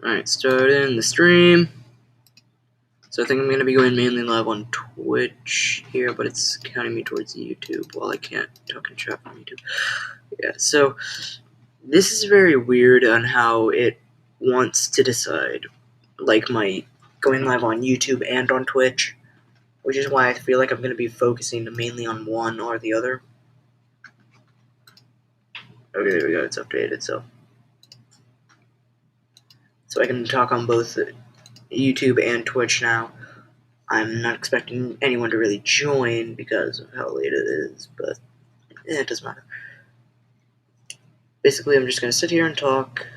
Alright, starting the stream. So I think I'm going to be going mainly live on Twitch here, but it's counting me towards YouTube while I can't talk and chat from YouTube. Yeah, so this is very weird on how it wants to decide, like, my going live on YouTube and on Twitch, which is why I feel like I'm going to be focusing mainly on one or the other. Okay, there we go, it's updated, so I can talk on both YouTube and Twitch now. I'm not expecting anyone to really join because of how late it is, but it doesn't matter. Basically, I'm just going to sit here and talk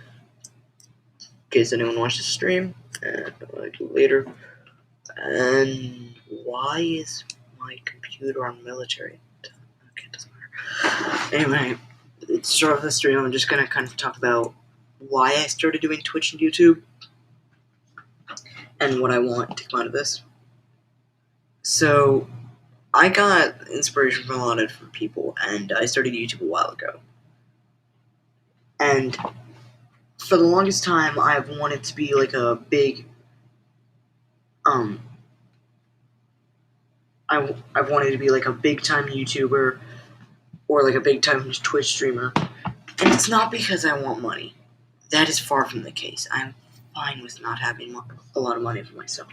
in case anyone wants to stream, and I'll do later. And why is my computer on military? Okay, it doesn't matter. Anyway, to start off the stream, I'm just going to kind of talk about why I started doing Twitch and YouTube and what I want to come out of this. So, I got inspiration from a lot of different people, and I started YouTube a while ago. And for the longest time, I've wanted to be like a big, I've wanted to be like a big-time YouTuber or like a big-time Twitch streamer. And it's not because I want money. That is far from the case. I'm fine with not having a lot of money for myself.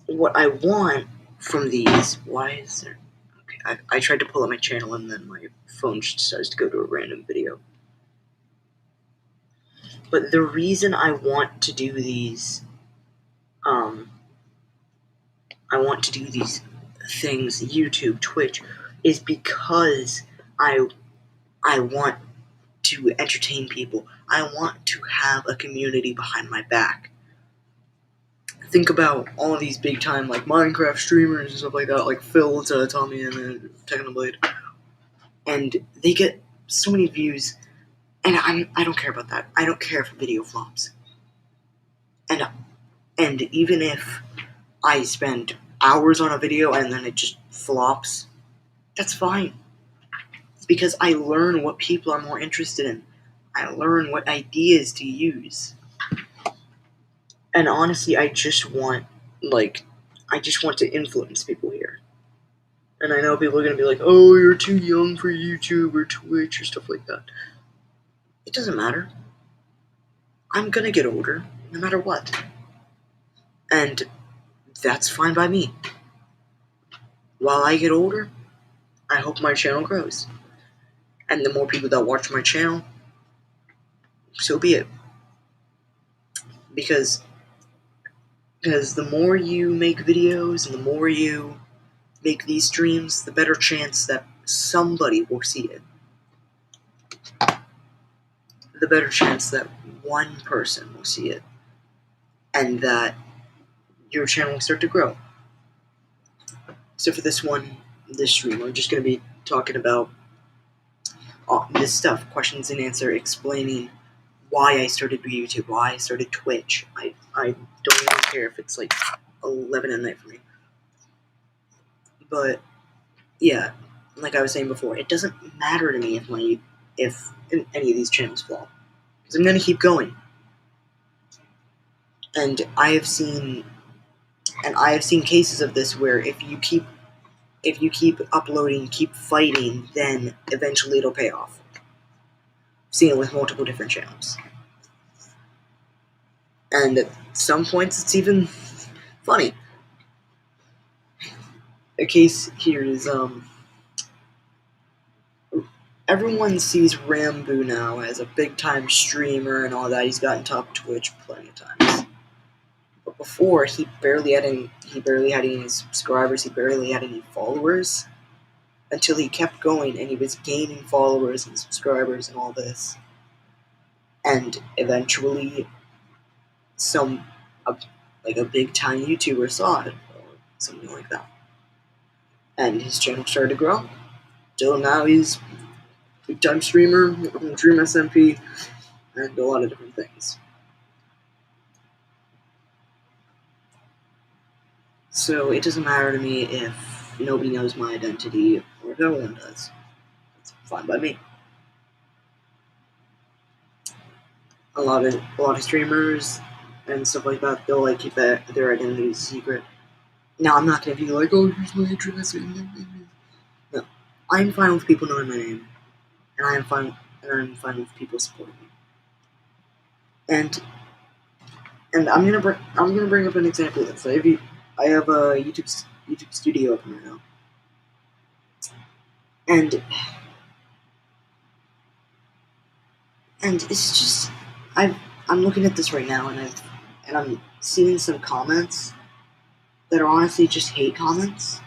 What I want from these, why is there... Okay, I tried to pull up my channel and then my phone just decides to go to a random video. But the reason I want to do these, things, YouTube, Twitch, is because I want to entertain people. I want to have a community behind my back. Think about all of these big time like Minecraft streamers and stuff like that, like Phil, Tommy, and Technoblade, and they get so many views, and I don't care about that. I don't care if a video flops, and even if I spend hours on a video and then it just flops, that's fine. Because I learn what people are more interested in. I learn what ideas to use. And honestly, I just want to influence people here. And I know people are going to be like, oh, you're too young for YouTube or Twitch or stuff like that. It doesn't matter. I'm going to get older, no matter what. And that's fine by me. While I get older, I hope my channel grows. And the more people that watch my channel, so be it. Because the more you make videos and the more you make these streams, the better chance that somebody will see it. The better chance that one person will see it. And that your channel will start to grow. So for this stream, I'm just going to be talking about this stuff, questions and answer, explaining why I started YouTube, why I started Twitch. I don't even care if it's like 11 at night for me. But yeah, like I was saying before, it doesn't matter to me if any of these channels fall, because I'm gonna keep going. And I have seen cases of this where if you keep uploading, keep fighting, then eventually it'll pay off. I've seen it with multiple different channels. And at some points, it's even funny. A case here is, everyone sees Rambo now as a big-time streamer and all that. He's gotten top Twitch plenty of times. But before, he barely had any subscribers, he barely had any followers, until he kept going and he was gaining followers and subscribers and all this. And eventually, a big-time YouTuber saw it, or something like that. And his channel started to grow. Till now he's a big-time streamer, Dream SMP, and a lot of different things. So it doesn't matter to me if nobody knows my identity, or if everyone does. It's fine by me. a lot of streamers and stuff like that, they'll like keep their identity secret. Now I'm not gonna be like, oh, here's my address. No, I'm fine with people knowing my name, and I'm fine with people supporting me. And I'm gonna bring up an example of this. I have a YouTube studio open right now, and it's just I'm looking at this right now, and I'm seeing some comments that are honestly just hate comments.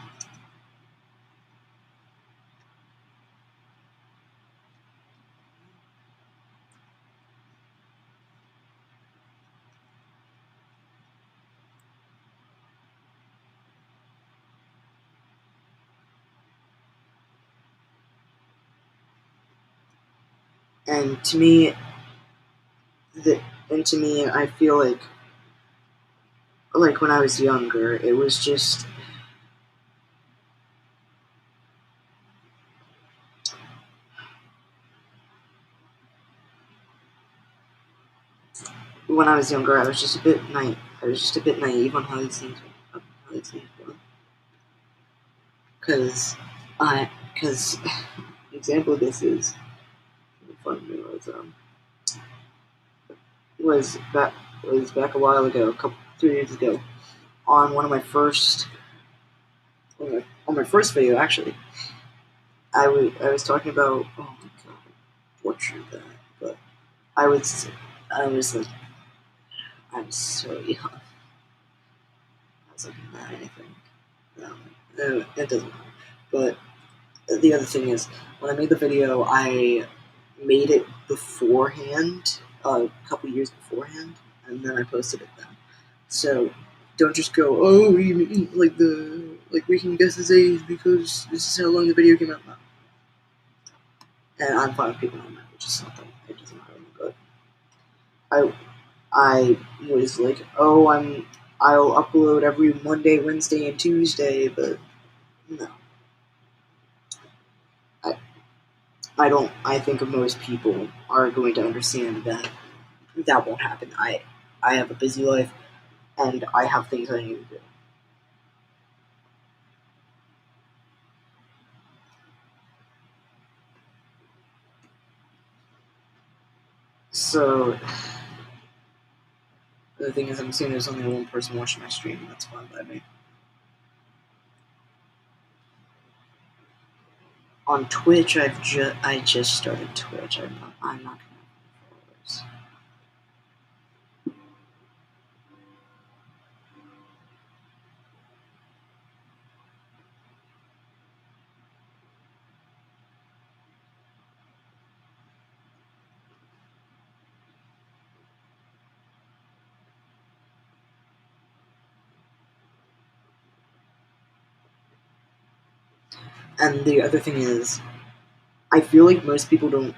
And to me, I feel like when I was younger, it was just when I was younger, I was just a bit naive. I was just a bit naive on how these things were. Because because an example of this is fun was back a while ago, 3 years ago, on one of my first on my first video actually. I was talking about, oh my god, butchered that, but I was like, I'm so young. I was like, anything. No, it doesn't matter. But the other thing is, when I made the video, I made it beforehand, a couple years beforehand, and then I posted it then. So don't just go, oh, we can guess his age because this is how long the video came out. No. And I'm fine with people knowing that, which is not that it doesn't matter. But I was like, oh, I'll upload every Monday, Wednesday, and Tuesday, but no. I don't. I think most people are going to understand that that won't happen. I have a busy life, and I have things I need to do. So the thing is, I'm seeing there's only one person watching my stream, and that's fine by me. On Twitch, I just started Twitch. I'm not gonna have followers. And the other thing is, I feel like most people don't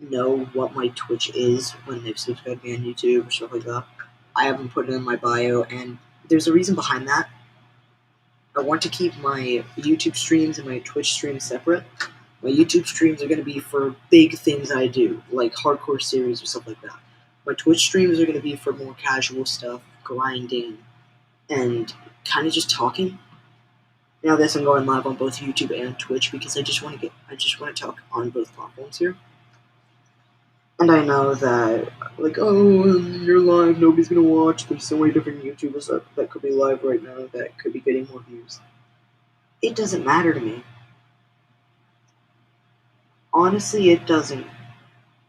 know what my Twitch is when they've subscribed me on YouTube or stuff like that. I haven't put it in my bio, and there's a reason behind that. I want to keep my YouTube streams and my Twitch streams separate. My YouTube streams are going to be for big things I do, like hardcore series or stuff like that. My Twitch streams are going to be for more casual stuff, grinding, and kind of just talking. Now this I'm going live on both YouTube and Twitch because I just want to talk on both platforms here. And I know that, like, oh, you're live, nobody's gonna watch. There's so many different YouTubers that could be live right now that could be getting more views. It doesn't matter to me. Honestly, it doesn't.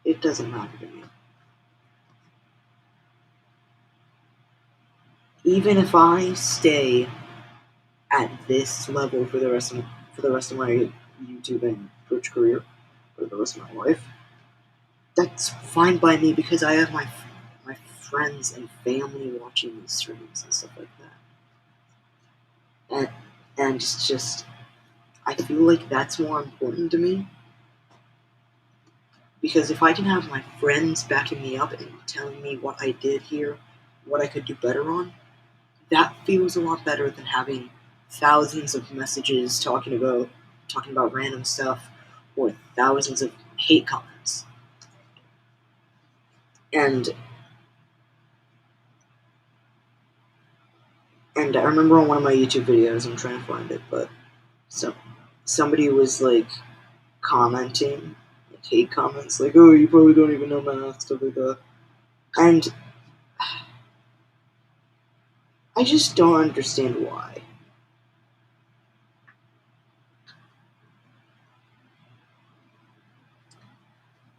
It doesn't matter to me. Even if I stay at this level for the rest of my YouTube and Twitch career for the rest of my life, that's fine by me because I have my friends and family watching these streams and stuff like that. And it's just, I feel like that's more important to me. Because if I can have my friends backing me up and telling me what I did here, what I could do better on, that feels a lot better than having thousands of messages talking about random stuff or thousands of hate comments. And I remember on one of my YouTube videos, I'm trying to find it, but somebody was like commenting, like hate comments, like, "Oh, you probably don't even know math," stuff like that. And I just don't understand why.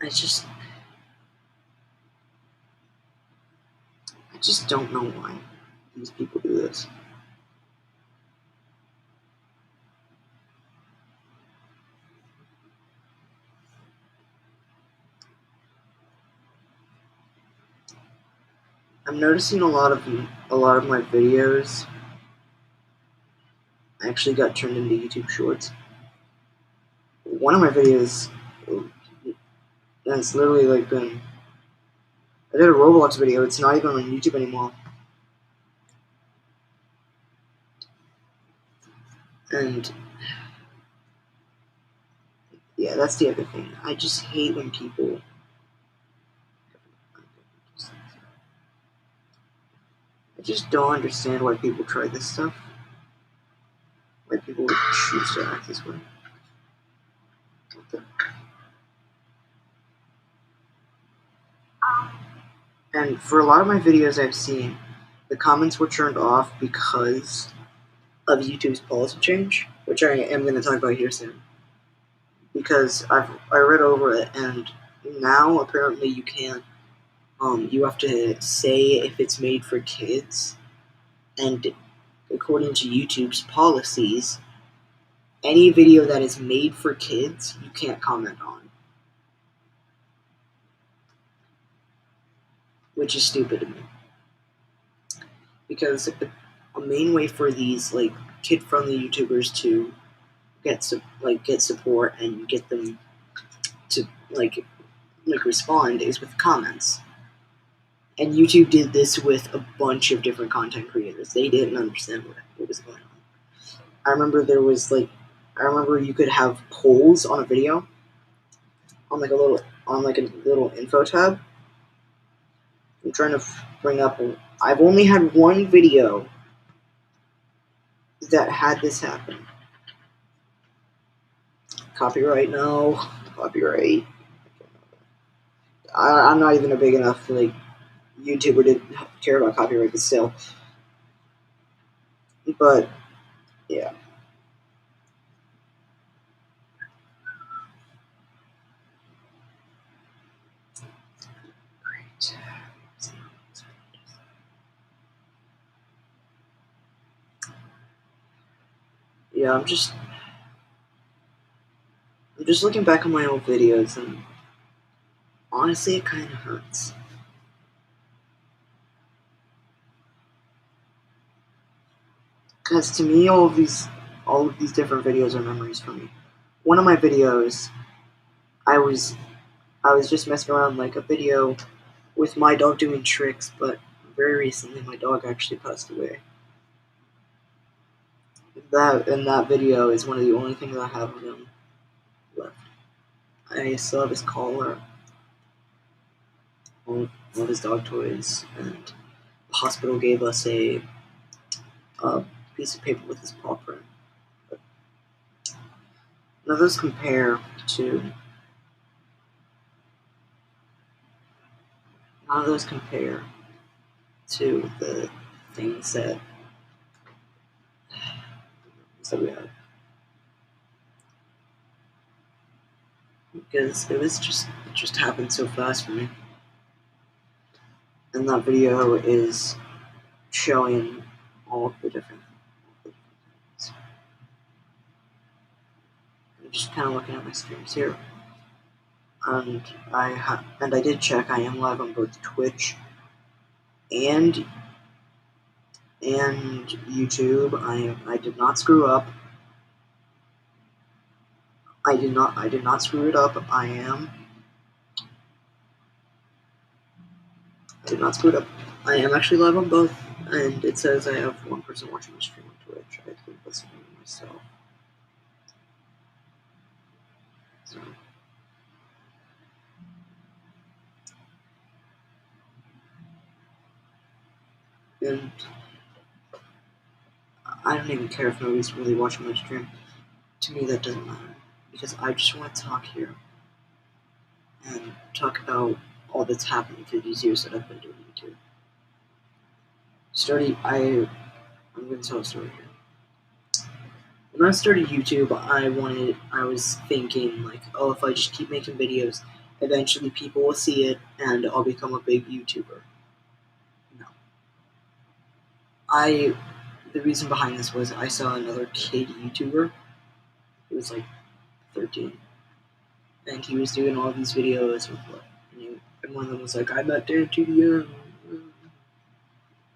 I just don't know why these people do this. I'm noticing a lot of my videos actually got turned into YouTube Shorts. One of my videos has literally like been. I did a Roblox video. It's not even on YouTube anymore. And yeah, that's the other thing. I just hate when people. I just don't understand why people try this stuff. Why people would choose to act this way. And for a lot of my videos I've seen, the comments were turned off because of YouTube's policy change, which I am going to talk about here soon. Because I read over it, and now apparently you can't. You have to say if it's made for kids, and according to YouTube's policies, any video that is made for kids, you can't comment on, which is stupid to me. Because a main way for these like kid-friendly YouTubers to get support and get them to like respond is with comments. And YouTube did this with a bunch of different content creators. They didn't understand what was going on. I remember you could have polls on a video on like a little info tab. I'm trying to bring up. I've only had one video that had this happen. Copyright, no. Copyright. I'm not even a big enough YouTuber to care about copyright, but still. But yeah. Great. Yeah, I'm just looking back on my old videos, and honestly, it kind of hurts. Because to me, all of these different videos are memories for me. One of my videos, I was just messing around like a video with my dog doing tricks, but very recently my dog actually passed away. That video is one of the only things I have of him left. I still have his collar, all of his dog toys, and the hospital gave us a piece of paper with his paw print. But none of those compare to the things that we had. Because it just happened so fast for me. And that video is showing all of the different things. I'm just kind of looking at my streams here. And I did check, I am live on both Twitch and YouTube. I did not screw up. I did not screw it up. I did not screw it up. I am actually live on both, and it says I have one person watching my stream on Twitch. I think that's me myself. So And I don't even care if nobody's really watching my stream. To me, that doesn't matter. Because I just want to talk here and talk about all that's happening through these years that I've been doing YouTube. I'm going to tell a story here. When I started YouTube, I was thinking, like, oh, if I just keep making videos, eventually people will see it and I'll become a big YouTuber. No. The reason behind this was I saw another kid YouTuber. He was like 13. And he was doing all these videos with and one of them was like, I'm not Dan too young.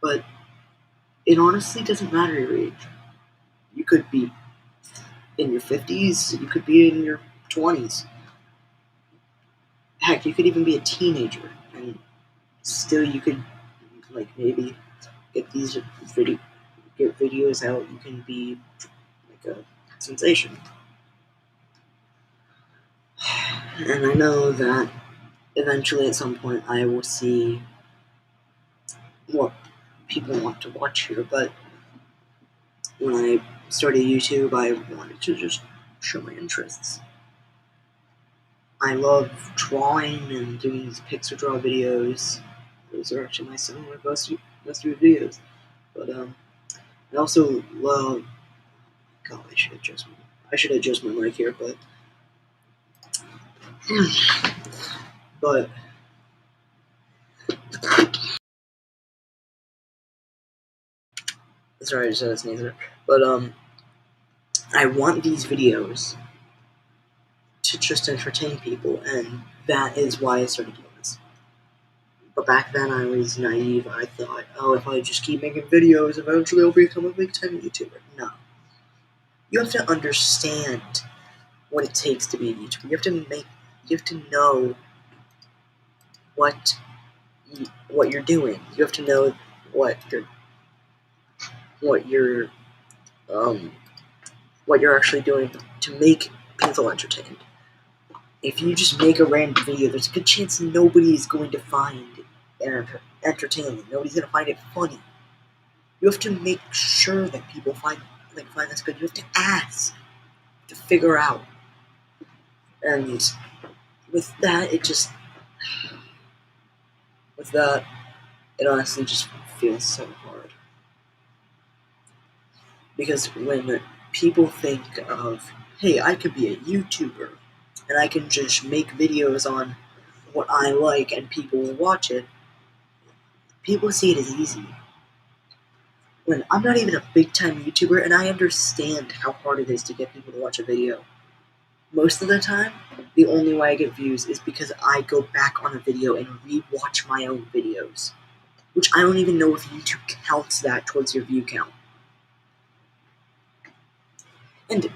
But it honestly doesn't matter your age. You could be in your 50s, you could be in your 20s. Heck, you could even be a teenager, and still you could, like, maybe get get videos out. You can be like a sensation. And I know that eventually at some point I will see what people want to watch here, but when I started YouTube, I wanted to just show my interests. I love drawing and doing these pixel draw videos. Those are actually some of my best videos. But I also love. God, I should adjust my mic here, but sorry, I just had a sneeze there. But I want these videos to just entertain people, and that is why I started doing this. But back then I was naive. I thought, oh, if I just keep making videos, eventually I'll become a big time YouTuber. No. You have to understand what it takes to be a YouTuber. You have to know what you're doing. You have to know what you're actually doing to make people entertained. If you just make a random video, there's a good chance nobody is going to find it entertaining. Nobody's going to find it funny. You have to make sure that people find this good. You have to ask to figure out. And with that, it honestly just feels so hard. Because when people think of, hey, I could be a YouTuber, and I can just make videos on what I like and people will watch it, people see it as easy. When I'm not even a big-time YouTuber, and I understand how hard it is to get people to watch a video. Most of the time, the only way I get views is because I go back on a video and re-watch my own videos. Which I don't even know if YouTube counts that towards your view count. And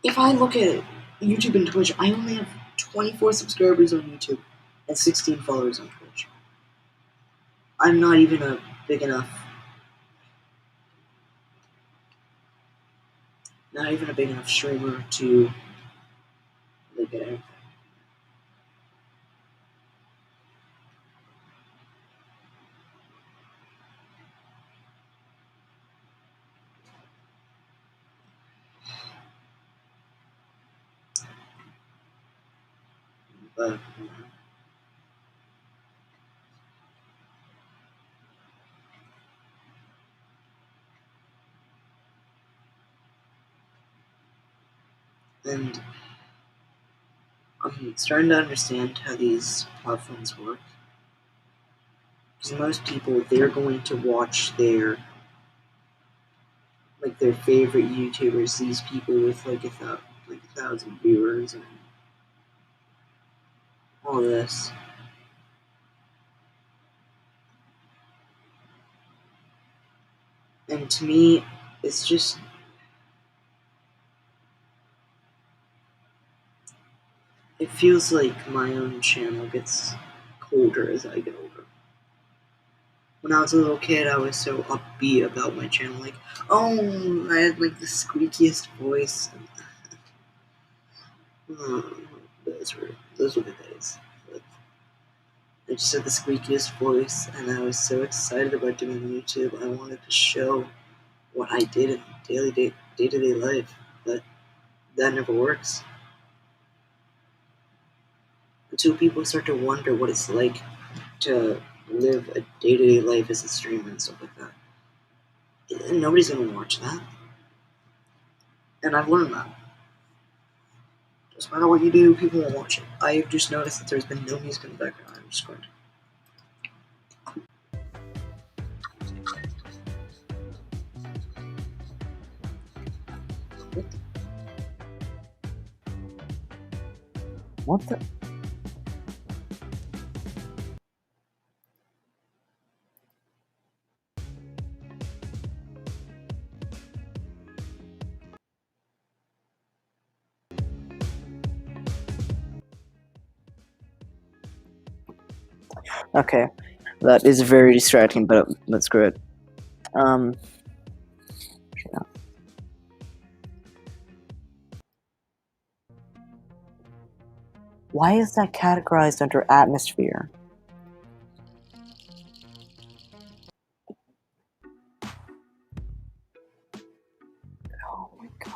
if I look at YouTube and Twitch, I only have 24 subscribers on YouTube and 16 followers on Twitch. I'm not even a big enough streamer to look at anything. But and I'm starting to understand how these platforms work. Because most people, they're going to watch their favorite YouTubers, these people with like 1,000 viewers and all this. And to me, it's just, it feels like my own channel gets colder as I get older. When I was a little kid, I was so upbeat about my channel, like, oh, I had like the squeakiest voice. Oh, those were the days. But I just had the squeakiest voice, and I was so excited about doing YouTube. I wanted to show what I did in daily day-to-day life, but that never works. Until people start to wonder what it's like to live a day-to-day life as a streamer and stuff like that. And nobody's gonna watch that. And I've learned that. Doesn't matter what you do, people won't watch it. I've just noticed that there's been no music in the background. I'm just going to. What the? Okay, that is very distracting, but screw it. Yeah. Why is that categorized under atmosphere? Oh my god.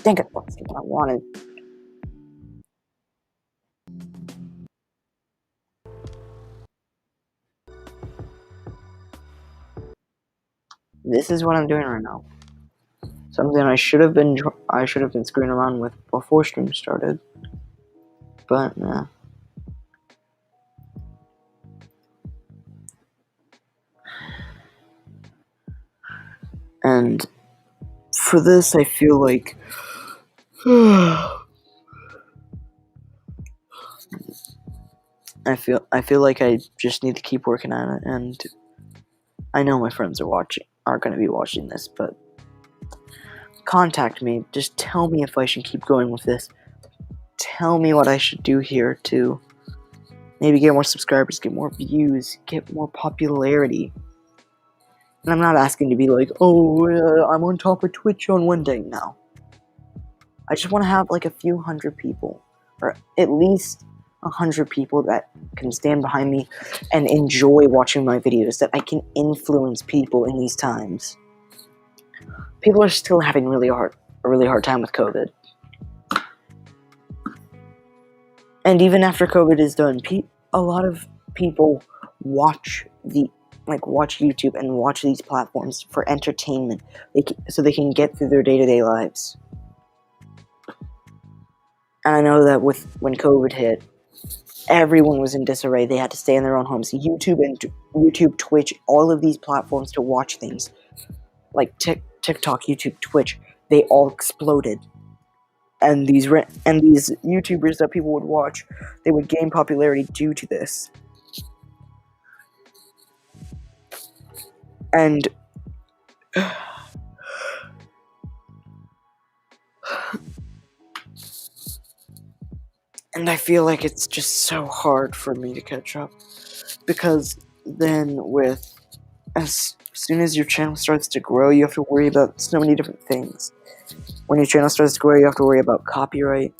Dang it, that's what I wanted. This is what I'm doing right now. Something I should have been screwing around with before stream started. But nah. And for this I feel like I feel like I just need to keep working on it, and I know my friends are gonna be watching this, but contact me. Just tell me if I should keep going with this. Tell me what I should do here to maybe get more subscribers, get more views, get more popularity. And I'm not asking to be like, oh, I'm on top of Twitch on one day. No. I just want to have like a few hundred people, or at least 100 people that can stand behind me and enjoy watching my videos, that I can influence people in these times. People are still having a really hard time with COVID. And even after COVID is done, a lot of people watch YouTube and watch these platforms for entertainment, so they can get through their day-to-day lives. And I know that when COVID hit, everyone was in disarray. They had to stay in their own homes. YouTube, Twitch, all of these platforms to watch things, like TikTok, YouTube, Twitch, they all exploded. And these YouTubers that people would watch, they would gain popularity due to this. And I feel like it's just so hard for me to catch up, because then as soon as your channel starts to grow, you have to worry about so many different things. When your channel starts to grow, you have to worry about copyright.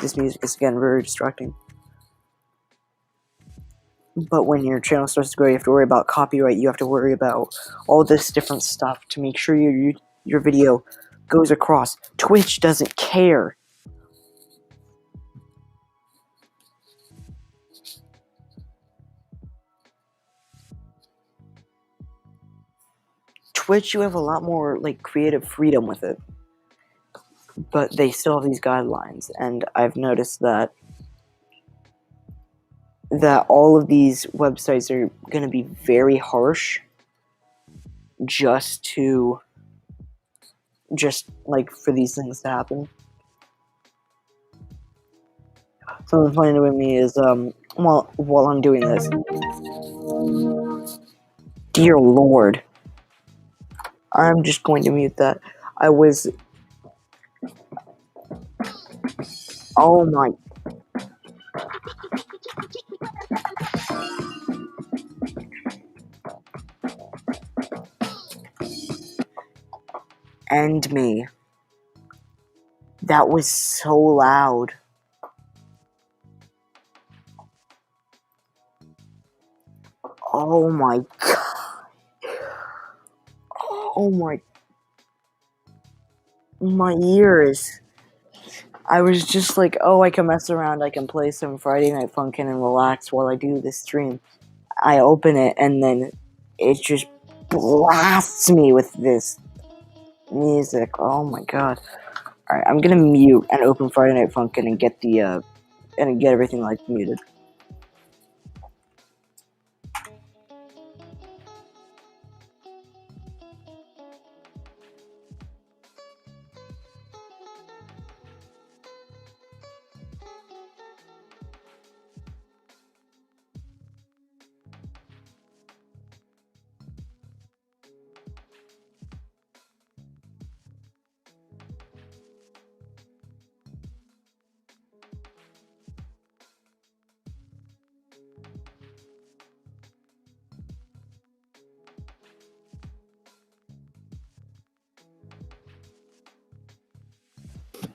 This music is, again, very distracting. But when your channel starts to grow, you have to worry about copyright. You have to worry about all this different stuff to make sure your video goes across. Twitch doesn't care. Twitch, you have a lot more creative freedom with it, but they still have these guidelines, and I've noticed that all of these websites are going to be very harsh just for these things to happen. Something funny with me is while I'm doing this, dear Lord, I'm just going to mute that. Oh my. End me. That was so loud. Oh my god. Oh my ears. I was just like, oh, I can mess around, I can play some Friday Night Funkin' and relax while I do this stream. I open it and then it just blasts me with this music. Oh my god. Alright, I'm gonna mute and open Friday Night Funkin' and get the and get everything like muted.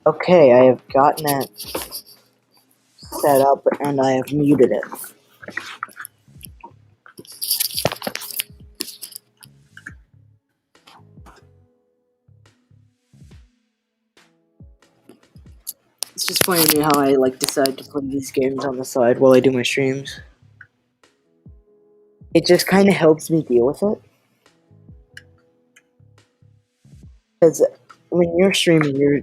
Okay, I have gotten it set up and I have muted it. It's just funny to me how I like decide to play these games on the side while I do my streams. It just kind of helps me deal with it. Because when you're streaming, you're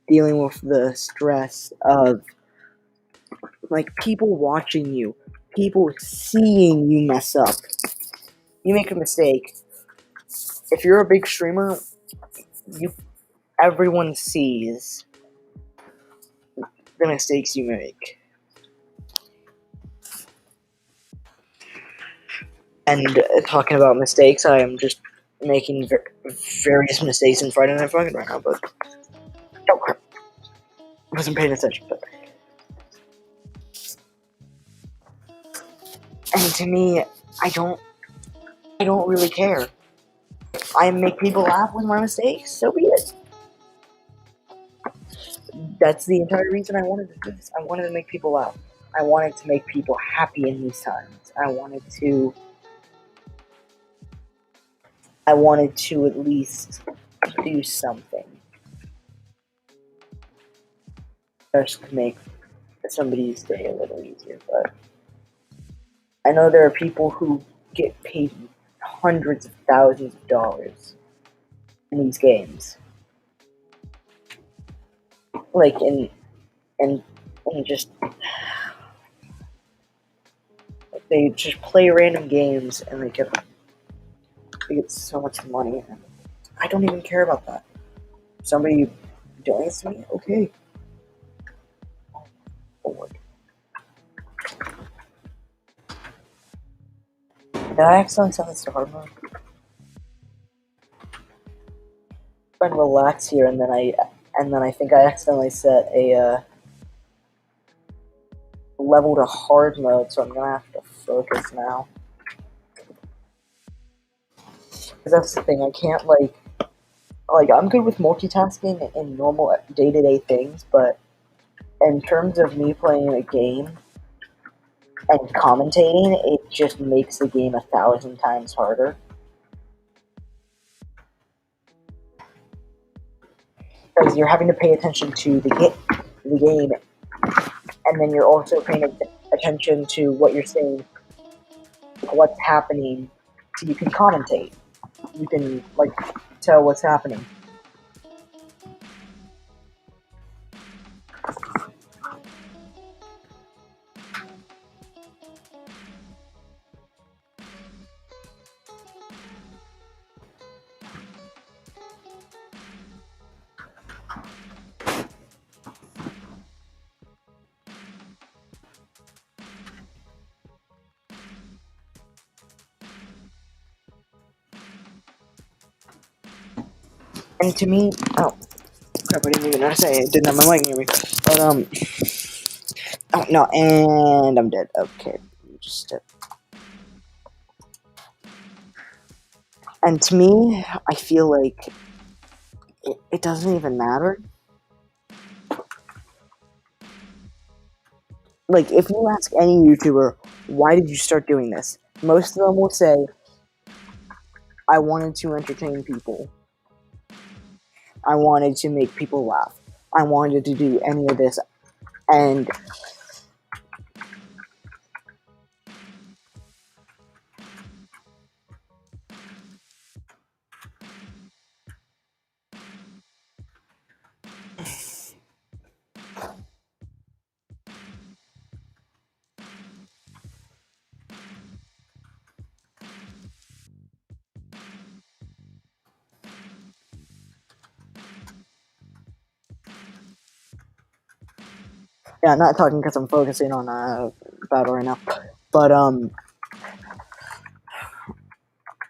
dealing with the stress of like people watching you, people seeing you mess up. You make a mistake. If you're a big streamer, everyone sees the mistakes you make. And talking about mistakes, I am just making various mistakes in Friday Night Funkin' right now, but oh crap, I wasn't paying attention. But and to me, I don't really care. I make people laugh with my mistakes, so be it. That's the entire reason I wanted to do this. I wanted to make people laugh. I wanted to make people happy in these times. I wanted to at least do something just to make somebody's day a little easier. But I know there are people who get paid hundreds of thousands of dollars in these games. Like, and just, they just play random games and they get so much money. And I don't even care about that. Somebody donates to me, okay. Lord. Did I accidentally set this to hard mode? And relax here, and then I think I accidentally set a level to hard mode, so I'm gonna have to focus now. Because that's the thing, I can't like I'm good with multitasking in normal day-to-day things, but in terms of me playing a game and commentating, it just makes the game 1,000 times harder. Because you're having to pay attention to the game, and then you're also paying attention to what you're saying, what's happening, so you can commentate. You can, like, tell what's happening. And to me, oh crap, I didn't even notice I didn't have my mic near me. But oh no, and I'm dead. Okay, just and to me, I feel like it doesn't even matter. like, if you ask any YouTuber, why did you start doing this? Most of them will say, I wanted to entertain people. I wanted to make people laugh. I wanted to do any of this. And yeah, I'm not talking because I'm focusing on battle right now. But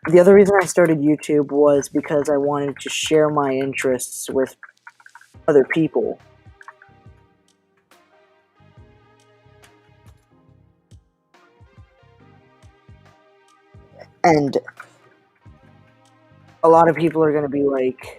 the other reason I started YouTube was because I wanted to share my interests with other people. And a lot of people are going to be like,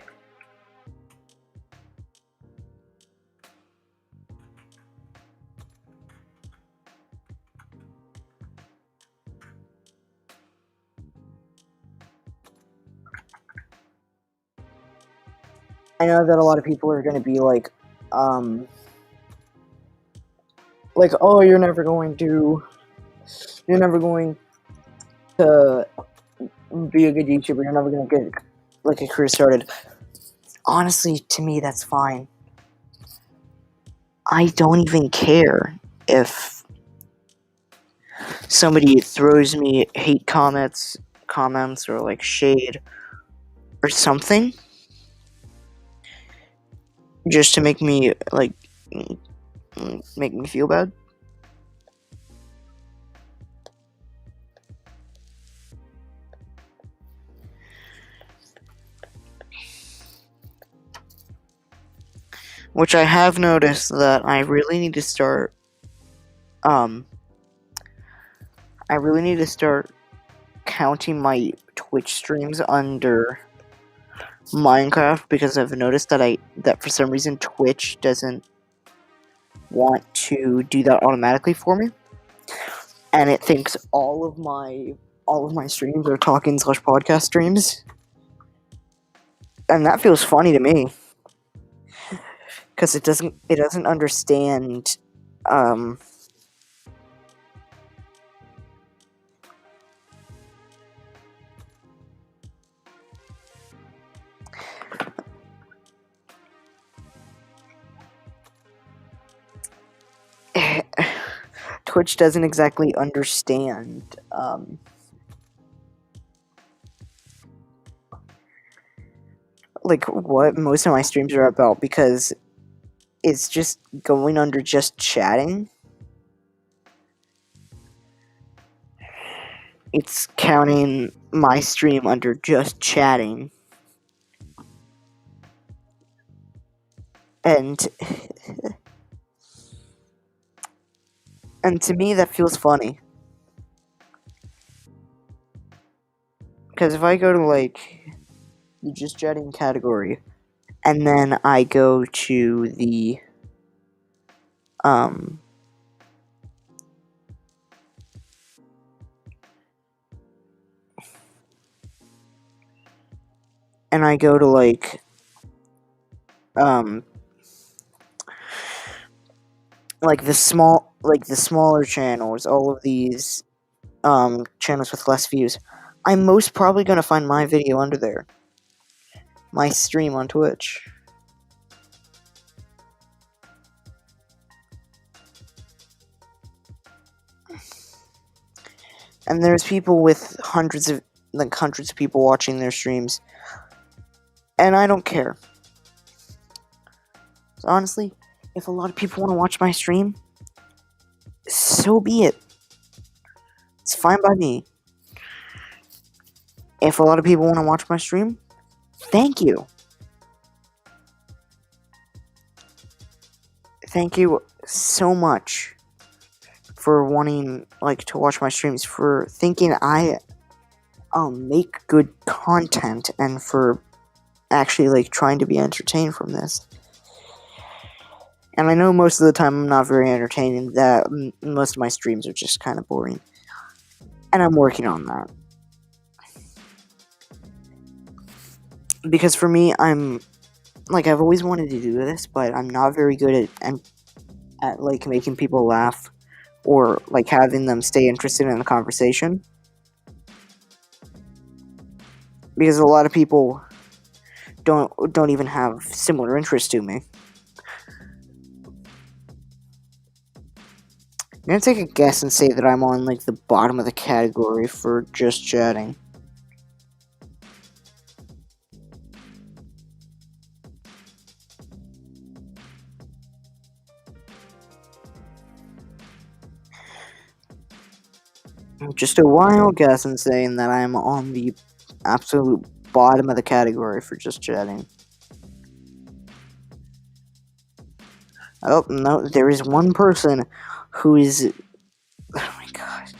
I know that a lot of people are going to be like, oh, you're never going to be a good YouTuber. You're never going to get like a career started. Honestly, to me, that's fine. I don't even care if somebody throws me hate comments or like shade or something just to make me like make me feel bad. Which I have noticed that I really need to start counting my Twitch streams under Minecraft, because I've noticed that for some reason Twitch doesn't want to do that automatically for me, and it thinks all of my streams are talking/podcast streams, and that feels funny to me because it doesn't understand Twitch doesn't exactly understand like what most of my streams are about, because it's just going under just chatting. It's counting my stream under just chatting. And to me that feels funny. Because if I go to like the just chatting category, and then I go to the and I go to like the smaller channels, all of these channels with less views, I'm most probably going to find my video under there, my stream on Twitch. And there's people with hundreds of people watching their streams, and I don't care. So honestly, if a lot of people want to watch my stream, so be it. It's fine by me. If a lot of people want to watch my stream, thank you. Thank you so much for wanting to watch my streams, for thinking I make good content, and for actually trying to be entertained from this. And I know most of the time I'm not very entertaining, that most of my streams are just kind of boring. And I'm working on that. Because for me, I've always wanted to do this, but I'm not very good at like making people laugh or like having them stay interested in the conversation. Because a lot of people don't even have similar interests to me. I'm gonna take a guess and say that I'm on like the bottom of the category for just chatting. Just a wild guess and saying that I'm on the absolute bottom of the category for just chatting. Oh, no, there is one person who is... Oh my god.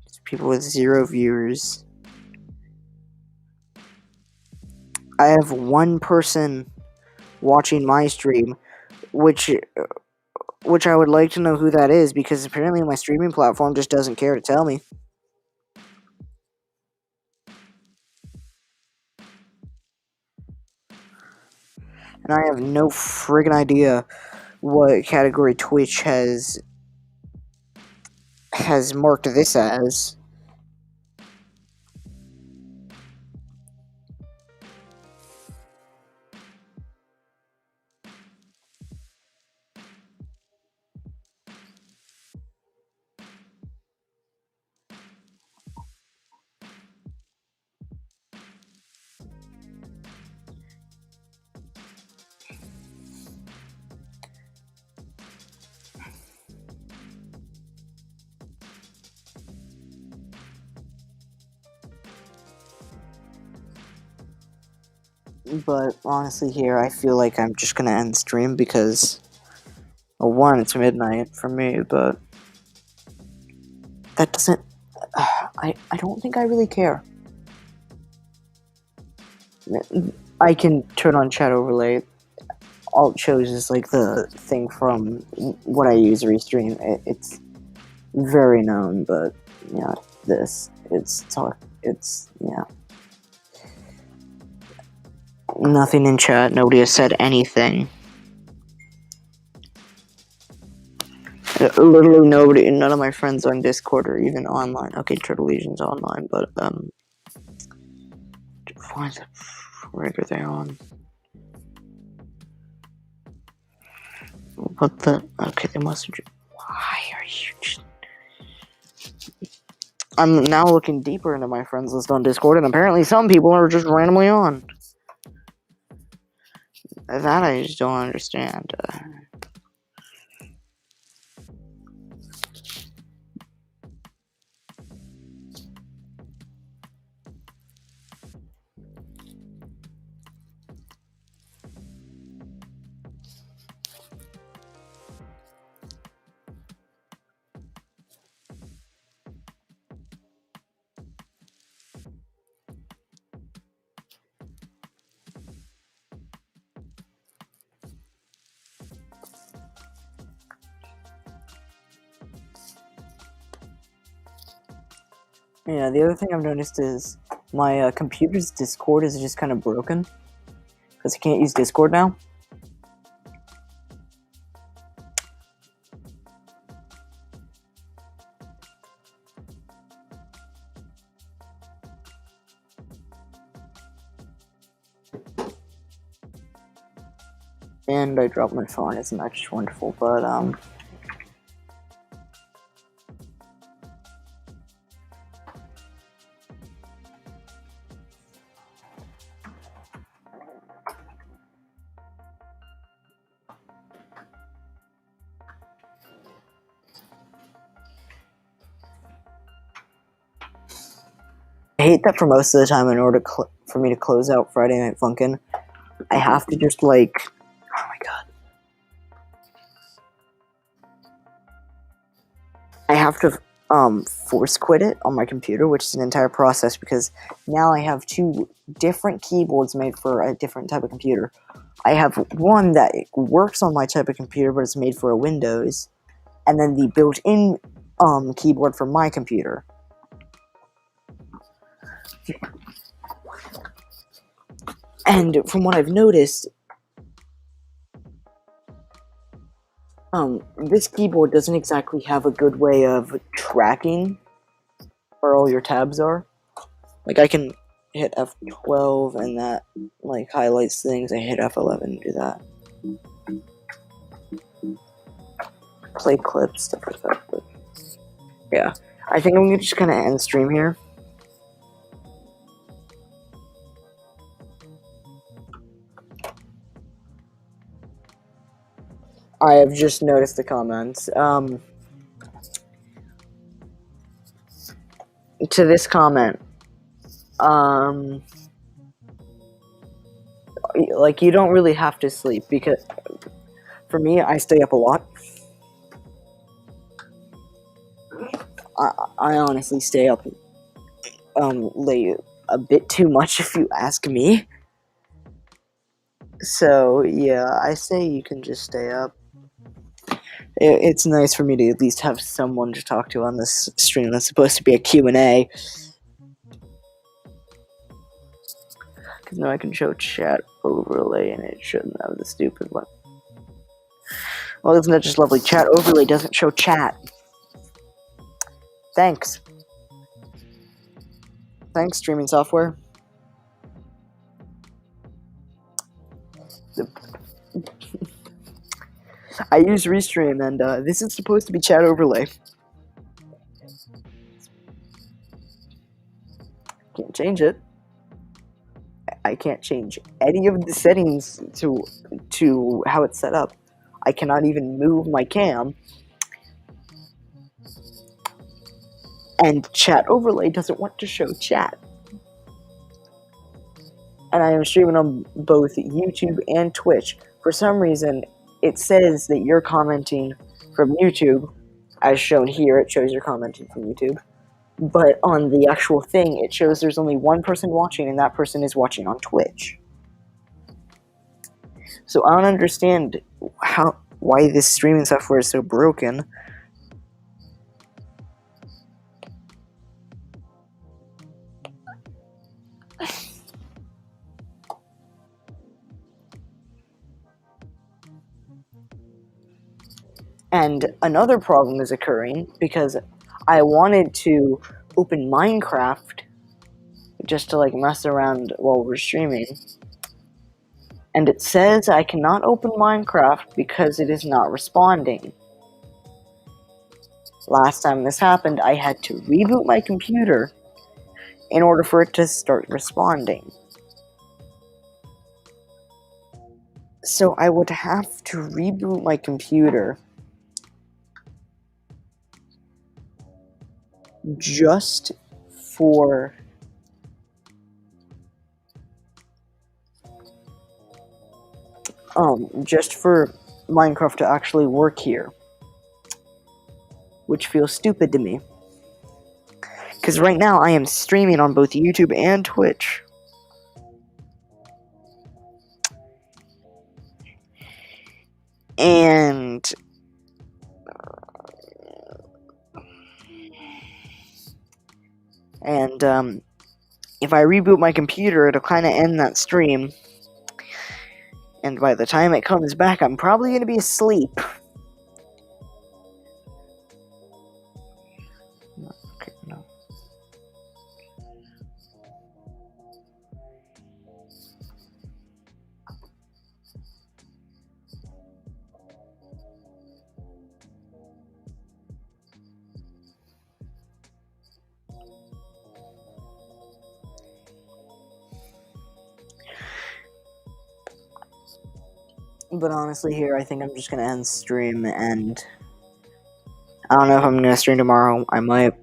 It's people with 0 viewers. I have one person watching my stream, which I would like to know who that is, because apparently my streaming platform just doesn't care to tell me. And I have no friggin' idea what category Twitch has marked this as. But honestly, here I feel like I'm just gonna end the stream because, well, one, it's midnight for me, but that doesn't. I don't think I really care. I can turn on chat overlay. All it shows is like the thing from what I use restream. It's very known, but yeah, it's yeah. Nothing in chat. Nobody has said anything. Literally nobody. None of my friends are on Discord or even online. Okay, Turtle Legion's online, but why the frig are they on? What the? Okay, they must have. Why are you? I'm now looking deeper into my friends list on Discord, and apparently some people are just randomly on. That I just don't understand. Yeah, the other thing I've noticed is my computer's Discord is just kind of broken because I can't use Discord now. And I dropped my phone. Isn't that just wonderful? But I hate that for most of the time, in order for me to close out Friday Night Funkin', I have to just like, oh my god, I have to force quit it on my computer, which is an entire process because now I have 2 different keyboards made for a different type of computer. I have one that works on my type of computer, but it's made for a Windows, and then the built-in keyboard for my computer. And from what I've noticed, this keyboard doesn't exactly have a good way of tracking where all your tabs are. Like, I can hit F12 and that, like, highlights things. I hit F11 and do that. Play clips, stuff like that. But yeah, I think I'm just gonna end stream here. I have just noticed the comments. To this comment, like, you don't really have to sleep, because for me, I stay up a lot. I honestly stay up late a bit too much, if you ask me. So yeah, I say you can just stay up. It's nice for me to at least have someone to talk to on this stream. That's supposed to be a Q&A. Because now I can show chat overlay, and it shouldn't have the stupid one. Well, isn't that just lovely? Chat overlay doesn't show chat. Thanks. Thanks, streaming software. I use Restream, and this is supposed to be chat overlay. Can't change it. I can't change any of the settings to how it's set up. I cannot even move my cam. And chat overlay doesn't want to show chat. And I am streaming on both YouTube and Twitch. For some reason, it says that you're commenting from YouTube. As shown here, it shows you're commenting from YouTube. But on the actual thing, it shows there's only one person watching, and that person is watching on Twitch. So I don't understand why this streaming software is so broken. And another problem is occurring because I wanted to open Minecraft just to, like, mess around while we're streaming. And it says I cannot open Minecraft because it is not responding. Last time this happened, I had to reboot my computer in order for it to start responding. So I would have to reboot my computer just for Minecraft to actually work here, which feels stupid to me, because right now I am streaming on both YouTube and Twitch. And if I reboot my computer, it'll kind of end that stream. And by the time it comes back, I'm probably going to be asleep. Okay, no. But honestly, here, I think I'm just going to end stream, and I don't know if I'm going to stream tomorrow. I might,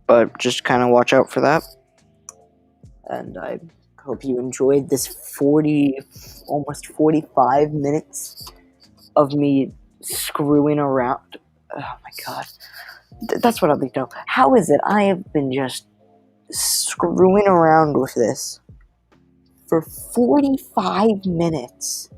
but just kind of watch out for that. And I hope you enjoyed this almost 45 minutes of me screwing around. Oh my god. That's what I'd like to know. How is it I have been just screwing around with this for 45 minutes?